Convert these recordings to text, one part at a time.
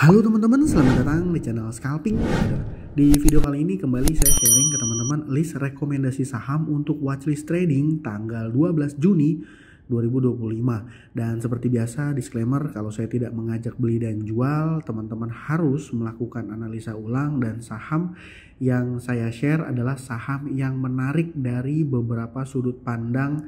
Halo teman-teman, selamat datang di channel Scalping Trader. Di video kali ini kembali saya sharing ke teman-teman list rekomendasi saham untuk watchlist trading tanggal 12 Juni 2025. Dan seperti biasa, disclaimer kalau saya tidak mengajak beli dan jual, teman-teman harus melakukan analisa ulang dan saham yang saya share adalah saham yang menarik dari beberapa sudut pandang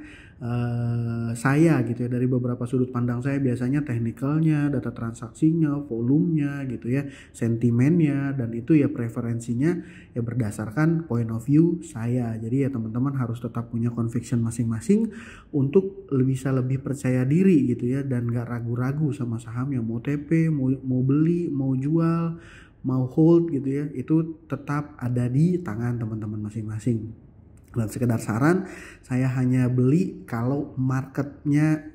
saya gitu ya, dari beberapa sudut pandang saya, biasanya teknikalnya, data transaksinya, volumenya gitu ya, sentimennya, dan itu ya preferensinya ya berdasarkan point of view saya. Jadi ya teman-teman harus tetap punya conviction masing-masing untuk bisa lebih percaya diri gitu ya, dan gak ragu-ragu sama saham yang mau TP, mau beli, mau jual, mau hold gitu ya, itu tetap ada di tangan teman-teman masing-masing. Dan sekedar saran, saya hanya beli kalau marketnya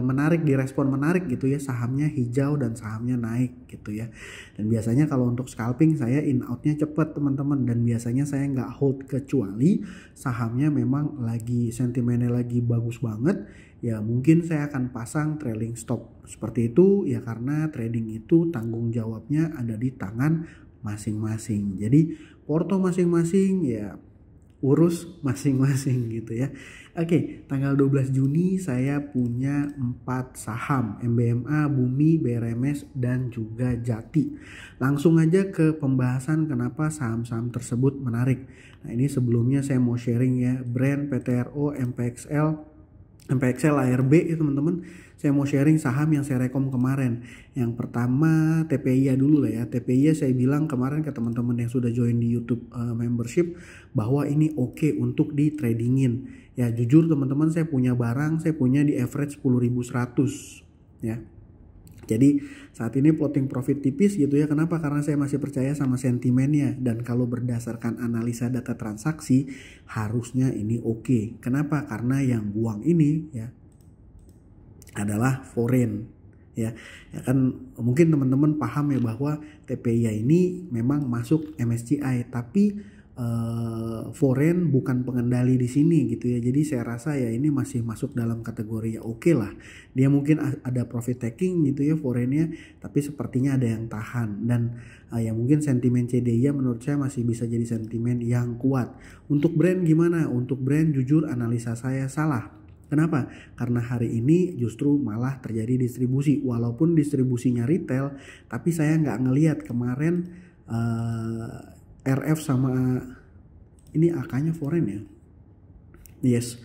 menarik, direspon menarik gitu ya, sahamnya hijau dan sahamnya naik gitu ya. Dan biasanya kalau untuk scalping saya in outnya cepet teman-teman, dan biasanya saya nggak hold kecuali sahamnya memang lagi sentimennya lagi bagus banget, ya mungkin saya akan pasang trailing stop seperti itu ya, karena trading itu tanggung jawabnya ada di tangan masing-masing. Jadi porto masing-masing ya urus masing-masing gitu ya. Oke, tanggal 12 Juni saya punya 4 saham, MBMA, Bumi, BRMS, dan juga Jati. Langsung aja ke pembahasan kenapa saham-saham tersebut menarik. Nah, ini sebelumnya saya mau sharing ya, brand PTRO, MPXL, ARB ya teman-teman. Saya mau sharing saham yang saya rekom kemarin. Yang pertama TPIA dulu lah ya. TPIA saya bilang kemarin ke teman-teman yang sudah join di YouTube membership bahwa ini oke untuk di tradingin. Ya jujur teman-teman, saya punya barang, saya punya di average 10.100 ya. Jadi saat ini plotting profit tipis gitu ya. Kenapa? Karena saya masih percaya sama sentimennya. Dan kalau berdasarkan analisa data transaksi harusnya ini oke. Kenapa? Karena yang buang ini ya adalah foreign ya. Ya kan mungkin teman-teman paham ya bahwa TPIA ini memang masuk MSCI, tapi foreign bukan pengendali di sini gitu ya. Jadi saya rasa ya ini masih masuk dalam kategori ya oke lah. Dia mungkin ada profit taking gitu ya foreignnya, tapi sepertinya ada yang tahan. Dan ya mungkin sentimen CDI menurut saya masih bisa jadi sentimen yang kuat. Untuk brand gimana? Untuk brand jujur analisa saya salah. Kenapa? Karena hari ini justru malah terjadi distribusi. Walaupun distribusinya retail, tapi saya nggak ngelihat kemarin RF sama ini AK-nya foreign ya. Yes.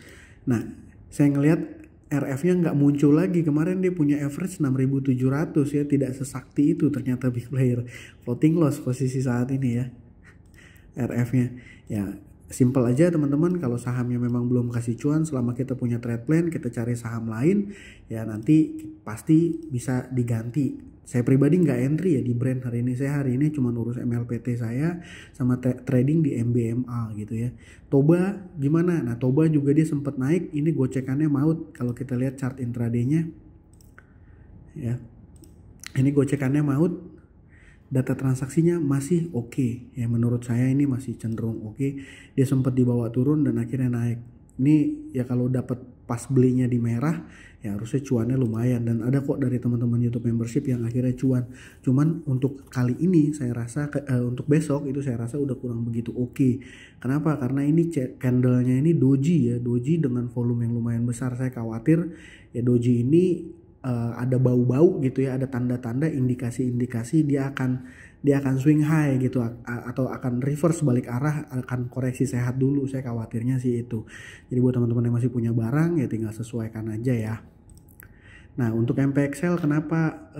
Nah, saya ngelihat RF-nya nggak muncul lagi. Kemarin dia punya average 6.700 ya. Tidak sesakti itu ternyata big player. Floating loss posisi saat ini ya. RF-nya. Ya, simple aja teman-teman, kalau sahamnya memang belum kasih cuan, selama kita punya trade plan, kita cari saham lain, ya nanti pasti bisa diganti. Saya pribadi nggak entry ya di brand hari ini. Saya hari ini cuma urus MLPT saya sama trading di MBMA gitu ya. Toba gimana? Nah Toba juga dia sempat naik, ini gocekannya maut kalau kita lihat chart intraday-nya ya. Ini gocekannya maut. Data transaksinya masih oke ya, menurut saya ini masih cenderung oke. Dia sempat dibawa turun dan akhirnya naik. Ini ya kalau dapat pas belinya di merah ya harusnya cuannya lumayan, dan ada kok dari teman-teman YouTube membership yang akhirnya cuan. Cuman untuk kali ini saya rasa untuk besok itu saya rasa udah kurang begitu oke. Kenapa? Karena ini candlenya ini doji ya, doji dengan volume yang lumayan besar. Saya khawatir ya doji ini ada bau-bau gitu ya, ada tanda-tanda indikasi-indikasi dia akan swing high gitu, atau akan reverse balik arah, akan koreksi sehat dulu. Saya khawatirnya sih itu. Jadi buat teman-teman yang masih punya barang ya tinggal sesuaikan aja ya. Nah untuk MPXL kenapa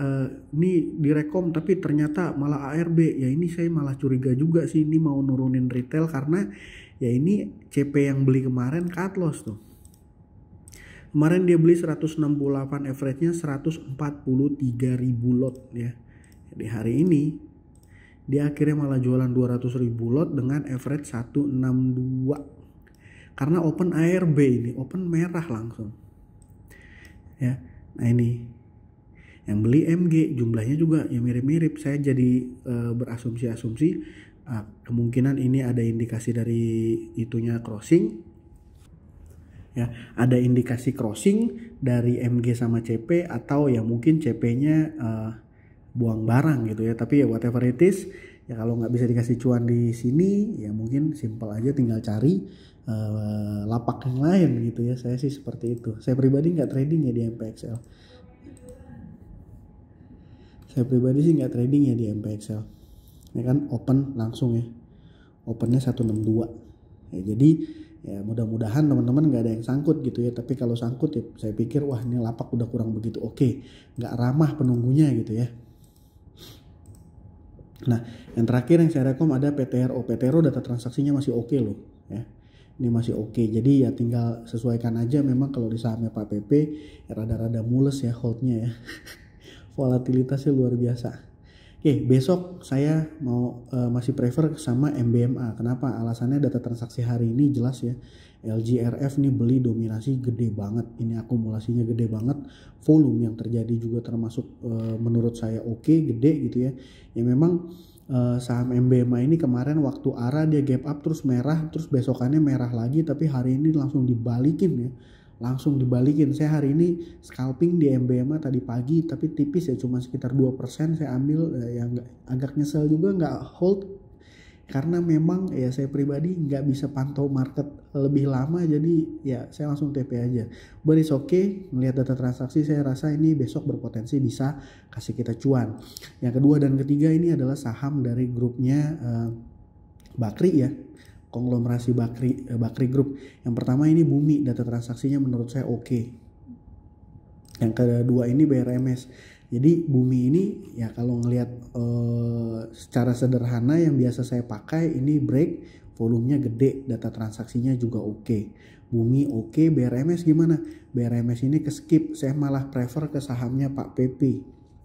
ini direkom tapi ternyata malah ARB ya, ini saya malah curiga juga sih ini mau nurunin retail, karena ya ini CP yang beli kemarin cut loss tuh. Kemarin dia beli 168, average-nya 143.000 lot ya. Jadi hari ini dia akhirnya malah jualan 200.000 lot dengan average 162. Karena open ARB ini, open merah langsung. Ya. Nah ini yang beli MG jumlahnya juga ya mirip-mirip. Saya jadi berasumsi-asumsi kemungkinan ini ada indikasi dari itunya crossing. Ya, ada indikasi crossing dari MG sama CP, atau ya mungkin CP-nya buang barang gitu ya. Tapi ya whatever it is, ya kalau nggak bisa dikasih cuan di sini ya mungkin simple aja tinggal cari lapak yang lain gitu ya. Saya sih seperti itu. Saya pribadi nggak trading ya di MPXL. Saya pribadi sih nggak trading ya di MPXL. Ini kan open langsung ya. Opennya 162. Ya, jadi ya mudah-mudahan teman-teman nggak ada yang sangkut gitu ya. Tapi kalau sangkut ya saya pikir wah ini lapak udah kurang begitu oke. Nggak ramah penunggunya gitu ya. Nah yang terakhir yang saya rekom ada PTRO. PTRO data transaksinya masih oke loh ya. Ini masih oke. Jadi ya tinggal sesuaikan aja, memang kalau di sahamnya Pak PP ya rada-rada mules ya holdnya ya. Volatilitasnya luar biasa. Oke, besok saya mau masih prefer sama MBMA. Kenapa? Alasannya data transaksi hari ini jelas ya. LGRF nih beli dominasi gede banget. Ini akumulasinya gede banget. Volume yang terjadi juga termasuk menurut saya oke, gede gitu ya. Ya memang saham MBMA ini kemarin waktu ARA dia gap up terus merah, terus besokannya merah lagi, tapi hari ini langsung dibalikin ya. Langsung dibalikin. Saya hari ini scalping di MBMA tadi pagi tapi tipis ya, cuma sekitar 2% saya ambil. Yang agak nyesel juga nggak hold karena memang ya saya pribadi nggak bisa pantau market lebih lama, jadi ya saya langsung TP aja. But it's okay, melihat data transaksi saya rasa ini besok berpotensi bisa kasih kita cuan. Yang kedua dan ketiga ini adalah saham dari grupnya Bakri ya, konglomerasi Bakri Group. Yang pertama ini Bumi, data transaksinya menurut saya oke. Yang kedua ini BRMS. Jadi Bumi ini ya kalau ngelihat secara sederhana yang biasa saya pakai ini break, volumenya gede, data transaksinya juga oke. Bumi oke, BRMS gimana? BRMS ini ke skip, saya malah prefer ke sahamnya Pak PP.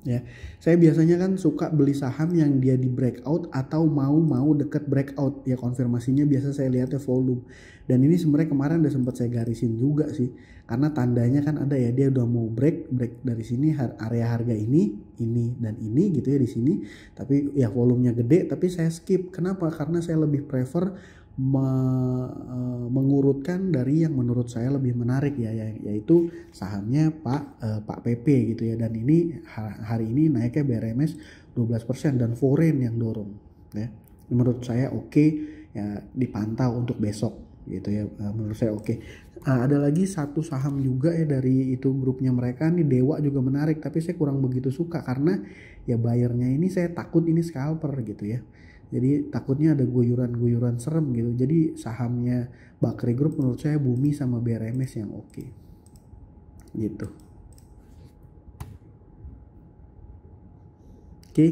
Ya, saya biasanya kan suka beli saham yang dia di breakout atau mau deket breakout ya, konfirmasinya biasa saya lihatnya volume. Dan ini sebenarnya kemarin udah sempat saya garisin juga sih, karena tandanya kan ada ya, dia udah mau break dari sini area harga ini dan ini gitu ya di sini, tapi ya volumenya gede tapi saya skip. Kenapa? Karena saya lebih prefer mengurutkan dari yang menurut saya lebih menarik ya, yaitu sahamnya Pak PP gitu ya. Dan ini hari ini naiknya BRMS 12% dan foreign yang dorong ya. Menurut saya oke ya, dipantau untuk besok gitu ya. Menurut saya oke. Ada lagi satu saham juga ya dari itu grupnya mereka nih, Dewa juga menarik, tapi saya kurang begitu suka karena ya bayarnya ini saya takut ini scalper gitu ya. Jadi takutnya ada guyuran serem gitu. Jadi sahamnya Bakri Group menurut saya Bumi sama BRMS yang oke. Gitu. Oke.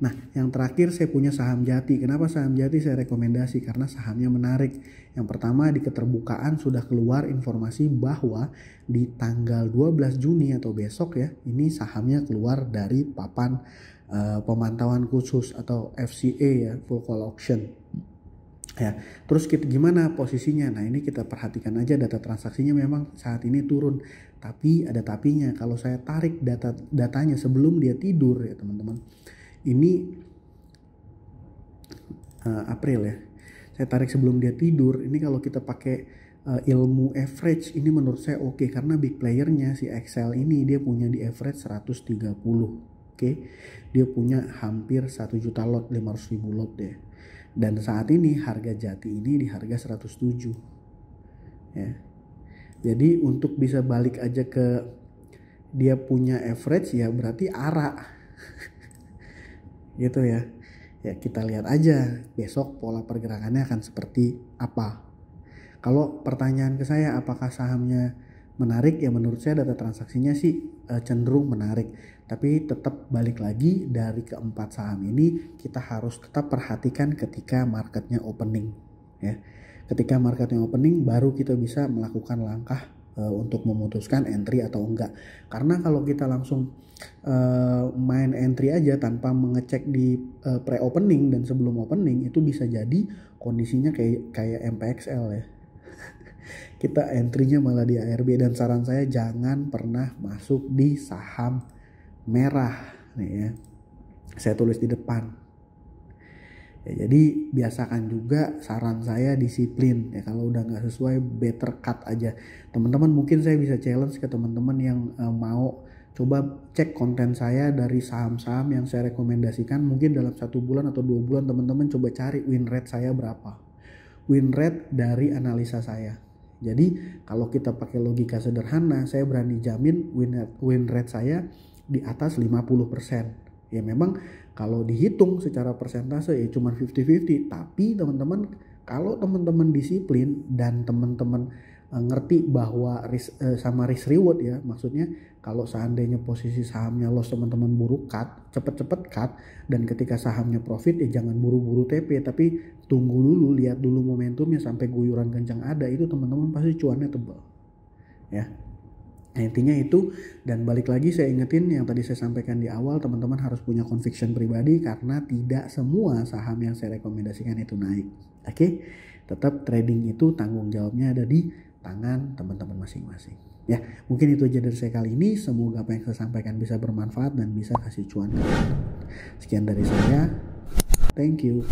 Nah, yang terakhir saya punya saham Jati. Kenapa saham Jati saya rekomendasi? Karena sahamnya menarik. Yang pertama, di keterbukaan sudah keluar informasi bahwa di tanggal 12 Juni atau besok ya, ini sahamnya keluar dari papan pemantauan khusus atau FCA ya, full call auction. Ya, terus gimana posisinya? Nah, ini kita perhatikan aja data transaksinya memang saat ini turun. Tapi ada tapinya. Kalau saya tarik datanya sebelum dia tidur ya, teman-teman. Ini April ya. Saya tarik sebelum dia tidur. Ini kalau kita pakai ilmu average, ini menurut saya oke, karena big playernya si Excel ini dia punya di average 130. Oke, dia punya hampir 1 juta lot, 500 ribu lot deh. Dan saat ini harga Jati ini di harga 107 ya. Jadi untuk bisa balik aja ke dia punya average ya berarti ARA gitu ya. Ya kita lihat aja besok pola pergerakannya akan seperti apa. Kalau pertanyaan ke saya apakah sahamnya menarik, ya menurut saya data transaksinya sih cenderung menarik. Tapi tetap balik lagi dari keempat saham ini kita harus tetap perhatikan ketika marketnya opening ya. Ketika marketnya opening baru kita bisa melakukan langkah untuk memutuskan entry atau enggak. Karena kalau kita langsung main entry aja tanpa mengecek di pre-opening dan sebelum opening, itu bisa jadi kondisinya kayak MPXL ya. Kita entry-nya malah di ARB, dan saran saya jangan pernah masuk di saham merah nih ya. Saya tulis di depan. Ya, jadi biasakan juga, saran saya disiplin ya. Kalau udah nggak sesuai better cut aja. Teman-teman mungkin saya bisa challenge ke teman-teman yang mau Coba cek konten saya dari saham-saham yang saya rekomendasikan, mungkin dalam 1 bulan atau 2 bulan teman-teman coba cari win rate saya berapa. Win rate dari analisa saya. Jadi kalau kita pakai logika sederhana, saya berani jamin win rate saya di atas 50%. Ya memang kalau dihitung secara persentase ya cuma 50-50. Tapi teman-teman, kalau teman-teman disiplin dan teman-teman ngerti bahwa sama risk reward ya, maksudnya kalau seandainya posisi sahamnya loss, teman-teman buru cut, cepet-cepet cut, dan ketika sahamnya profit ya jangan buru-buru TP, tapi tunggu dulu, lihat dulu momentumnya sampai guyuran kencang ada, itu teman-teman pasti cuannya tebal ya. Nah, intinya itu, dan balik lagi saya ingetin yang tadi saya sampaikan di awal, teman-teman harus punya conviction pribadi karena tidak semua saham yang saya rekomendasikan itu naik. Oke, tetap trading itu tanggung jawabnya ada di tangan teman-teman masing-masing. Ya, mungkin itu aja dari saya kali ini. Semoga apa yang saya sampaikan bisa bermanfaat dan bisa kasih cuan ke teman-teman. Sekian dari saya. Thank you.